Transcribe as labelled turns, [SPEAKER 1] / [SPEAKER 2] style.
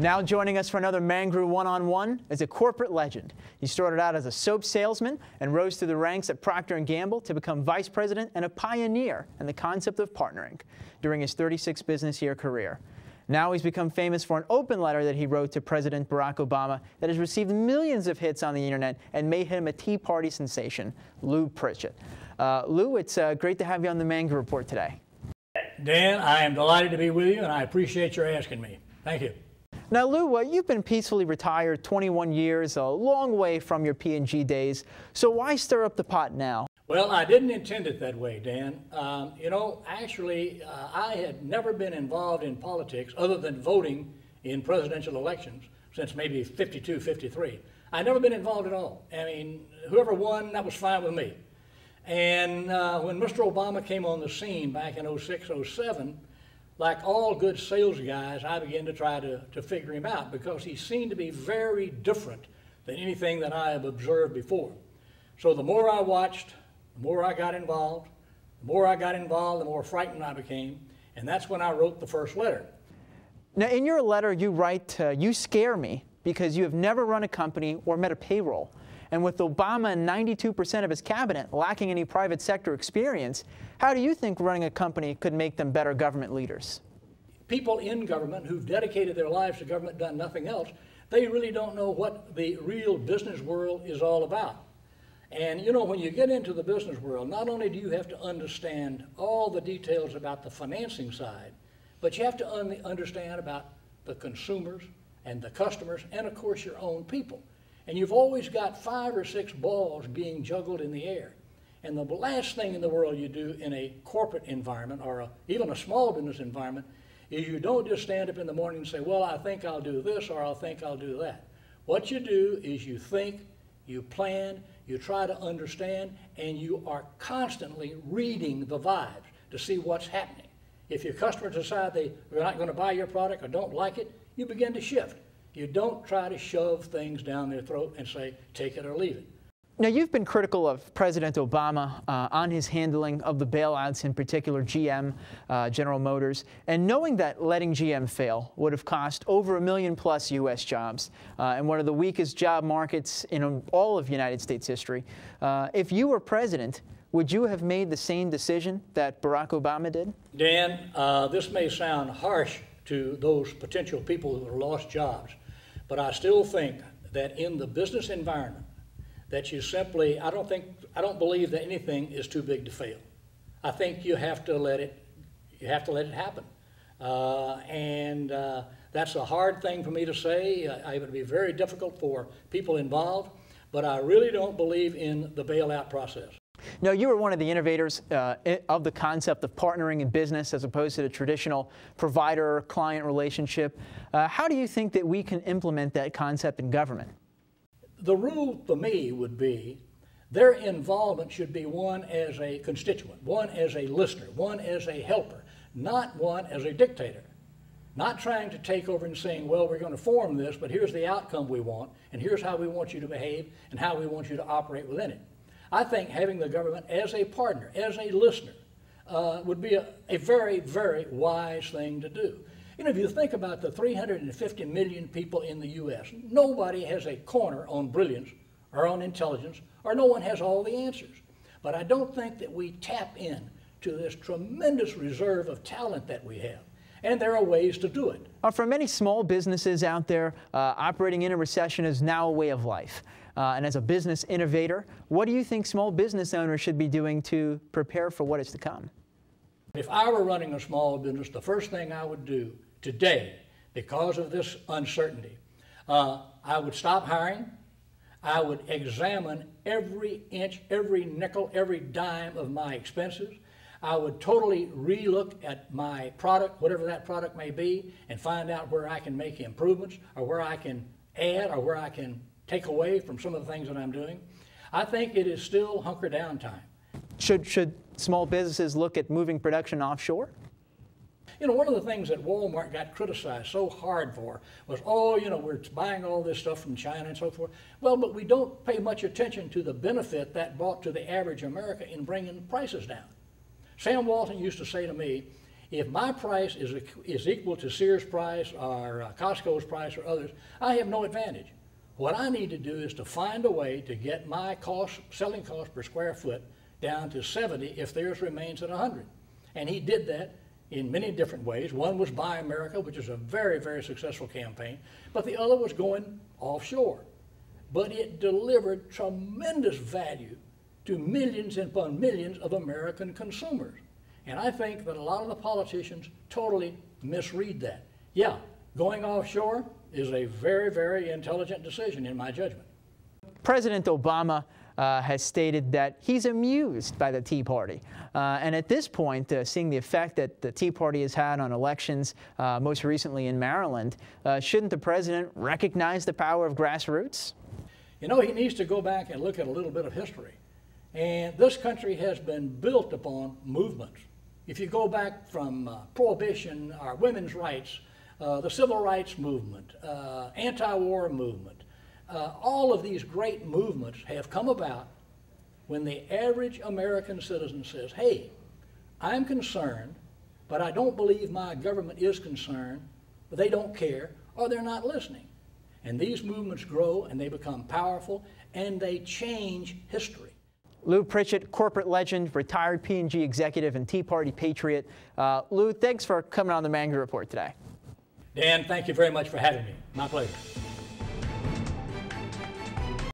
[SPEAKER 1] Now joining us for another Mangru one-on-one is a corporate legend. He started out as a soap salesman and rose through the ranks at Procter & Gamble to become vice president and a pioneer in the concept of partnering during his 36 business-year career. Now he's become famous for an open letter that he wrote to President Barack Obama that has received millions of hits on the internet and made him a Tea Party sensation, Lou Pritchett. Lou, it's great to have you on the Mangru Report today.
[SPEAKER 2] Dan, I am delighted to be with you, and I appreciate your asking me. Thank you.
[SPEAKER 1] Now, Lou, you've been peacefully retired 21 years, a long way from your P&G days. So why stir up the pot now?
[SPEAKER 2] Well, I didn't intend it that way, Dan. Actually, I had never been involved in politics other than voting in presidential elections since maybe 52, 53. I'd never been involved at all. I mean, whoever won, that was fine with me. And when Mr. Obama came on the scene back in 06, 07, like all good sales guys, I began to try to figure him out because he seemed to be very different than anything that I have observed before. So the more I watched, the more I got involved. The more I got involved, the more frightened I became. And that's when I wrote the first letter.
[SPEAKER 1] Now, in your letter, you write, "You scare me because you have never run a company or met a payroll. And with Obama and 92% of his cabinet lacking any private sector experience, how do you think running a company could make them better government leaders?"
[SPEAKER 2] People in government who've dedicated their lives to government, done nothing else, they really don't know what the real business world is all about. And you know, when you get into the business world, not only do you have to understand all the details about the financing side, but you have to understand about the consumers and the customers and, of course, your own people. And you've always got 5 or 6 balls being juggled in the air. And the last thing in the world you do in a corporate environment or even a small business environment is you don't just stand up in the morning and say, well, I think I'll do this or I think I'll do that. What you do is you think, you plan, you try to understand, and you are constantly reading the vibes to see what's happening. If your customers decide they're not going to buy your product or don't like it, you begin to shift. You don't try to shove things down their throat and say, take it or leave it.
[SPEAKER 1] Now, you've been critical of President Obama on his handling of the bailouts, in particular GM, General Motors, and knowing that letting GM fail would have cost over 1 million+ U.S. jobs and one of the weakest job markets in all of United States history. If you were president, would you have made the same decision that Barack Obama did? Dan,
[SPEAKER 2] this may sound harsh to those potential people who have lost jobs, but I still think that in the business environment, that you simply, I don't believe that anything is too big to fail. I think you have to let it happen. That's a hard thing for me to say. It would be very difficult for people involved, but I really don't believe in the bailout process.
[SPEAKER 1] No, you were one of the innovators of the concept of partnering in business as opposed to the traditional provider-client relationship. How do you think that we can implement that concept in government?
[SPEAKER 2] The rule for me would be their involvement should be one as a constituent, one as a listener, one as a helper, not one as a dictator. Not trying to take over and saying, well, we're going to form this, but here's the outcome we want, and here's how we want you to behave, and how we want you to operate within it. I think having the government as a partner, as a listener, would be a very, very wise thing to do. You know, if you think about the 350 million people in the U.S., nobody has a corner on brilliance or on intelligence, or no one has all the answers. But I don't think that we tap in to this tremendous reserve of talent that we have. And there are ways to do it.
[SPEAKER 1] For many small businesses out there, operating in a recession is now a way of life. And as a business innovator, what do you think small business owners should be doing to prepare for what is to come?
[SPEAKER 2] If I were running a small business, the first thing I would do today, because of this uncertainty, I would stop hiring. I would examine every inch, every nickel, every dime of my expenses. I would totally relook at my product, whatever that product may be, and find out where I can make improvements or where I can add or where I can take away from some of the things that I'm doing. I think it is still hunker down time.
[SPEAKER 1] Should small businesses look at moving production offshore?
[SPEAKER 2] You know, one of the things that Walmart got criticized so hard for was, oh, you know, we're buying all this stuff from China and so forth. Well, but we don't pay much attention to the benefit that brought to the average American in bringing prices down. Sam Walton used to say to me, If my price is equal to Sears' price or Costco's price or others, I have no advantage. What I need to do is to find a way to get my selling cost per square foot down to 70 if theirs remains at 100. And he did that in many different ways. One was Buy America, which is a very, very successful campaign, but the other was going offshore. But it delivered tremendous value to millions and upon millions of American consumers. And I think that a lot of the politicians totally misread that. Yeah, going offshore is a very, very intelligent decision in my judgment.
[SPEAKER 1] President Obama has stated that he's amused by the Tea Party. And at this point, seeing the effect that the Tea Party has had on elections, most recently in Maryland, shouldn't the president recognize the power of grassroots?
[SPEAKER 2] You know, he needs to go back and look at a little bit of history. And this country has been built upon movements. If you go back from Prohibition, our women's rights, the Civil Rights Movement, anti-war movement, all of these great movements have come about when the average American citizen says, hey, I'm concerned, but I don't believe my government is concerned, but they don't care, or they're not listening. And these movements grow and they become powerful and they change history.
[SPEAKER 1] Lou Pritchett, corporate legend, retired P&G executive and Tea Party patriot. Lou, thanks for coming on the Mangru Report today.
[SPEAKER 2] Dan, thank you very much for having me. My pleasure.